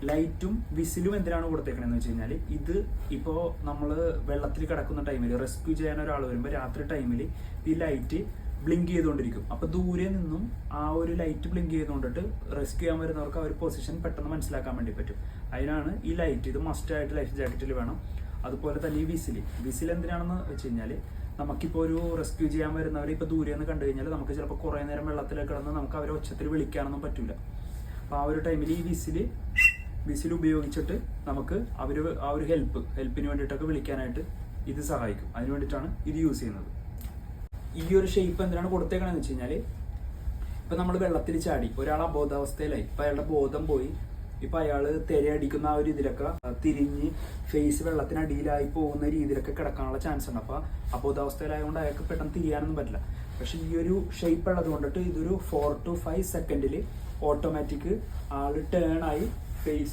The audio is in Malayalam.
ലൈറ്റും വിസിലും എന്തിനാണ് കൊടുത്തേക്കണെന്ന് വെച്ച് കഴിഞ്ഞാൽ, ഇത് ഇപ്പോൾ നമ്മൾ വെള്ളത്തിൽ കിടക്കുന്ന ടൈമിൽ റെസ്ക്യൂ ചെയ്യാൻ ഒരാൾ വരുമ്പോൾ രാത്രി ടൈമിൽ ഈ ലൈറ്റ് ബ്ലിങ്ക് ചെയ്തുകൊണ്ടിരിക്കും. അപ്പോൾ ദൂരെ നിന്നും ആ ഒരു ലൈറ്റ് ബ്ലിങ്ക് ചെയ്തുകൊണ്ടിട്ട് റെസ്ക്യൂ ചെയ്യാൻ വരുന്നവർക്ക് ആ ഒരു പൊസിഷൻ പെട്ടെന്ന് മനസ്സിലാക്കാൻ വേണ്ടി പറ്റും. അതിനാണ് ഈ ലൈറ്റ്. ഇത് മസ്റ്റായിട്ട് ലൈഫ് ജാക്കറ്റിൽ വേണം. അതുപോലെ തന്നെ ഈ വിസിൽ എന്തിനാണെന്ന് വെച്ച് കഴിഞ്ഞാൽ, നമുക്കിപ്പോൾ ഒരു റെസ്ക്യൂ ചെയ്യാൻ വരുന്നവർ ഇപ്പോൾ ദൂരെ നിന്ന് കണ്ടു കഴിഞ്ഞാൽ നമുക്ക് ചിലപ്പോൾ കുറേ നേരം വെള്ളത്തിലേക്ക് കിടന്ന് നമുക്ക് അവരെ ഒച്ചത്തിൽ വിളിക്കാനൊന്നും പറ്റില്ല. അപ്പോൾ ആ ഒരു ടൈമിൽ ഈ വിസിൽ ഉപയോഗിച്ചിട്ട് നമുക്ക് ആ ഒരു ഹെൽപ്പിന് വേണ്ടിയിട്ടൊക്കെ വിളിക്കാനായിട്ട് ഇത് സഹായിക്കും. അതിന് വേണ്ടിയിട്ടാണ് ഇത് യൂസ് ചെയ്യുന്നത്. ഈ ഒരു ഷേപ്പ് എന്തിനാണ് കൊടുത്തേക്കണമെന്ന് വെച്ച് കഴിഞ്ഞാൽ, ഇപ്പം നമ്മൾ വെള്ളത്തിൽ ചാടി ഒരാൾ അബോധാവസ്ഥയിലായി, ഇപ്പം അയാളുടെ ബോധം പോയി, ഇപ്പം അയാൾ തിരയടിക്കുന്ന ആ ഒരു ഇതിലൊക്കെ തിരിഞ്ഞ് ഫേസ് വെള്ളത്തിനടിയിലായി പോകുന്ന രീതിയിലൊക്കെ കിടക്കാനുള്ള ചാൻസ് ഉണ്ട്. അപ്പോൾ അബോധാവസ്ഥയിലായതുകൊണ്ട് അയാൾക്ക് പെട്ടെന്ന് തിരിയാനൊന്നും പറ്റില്ല. പക്ഷെ ഈ ഒരു ഷേപ്പ് ഉള്ളത് കൊണ്ടിട്ട് ഇതൊരു 4 to 5 സെക്കൻഡിൽ ഓട്ടോമാറ്റിക് ആൾ ടേൺ ആയി ഫേസ്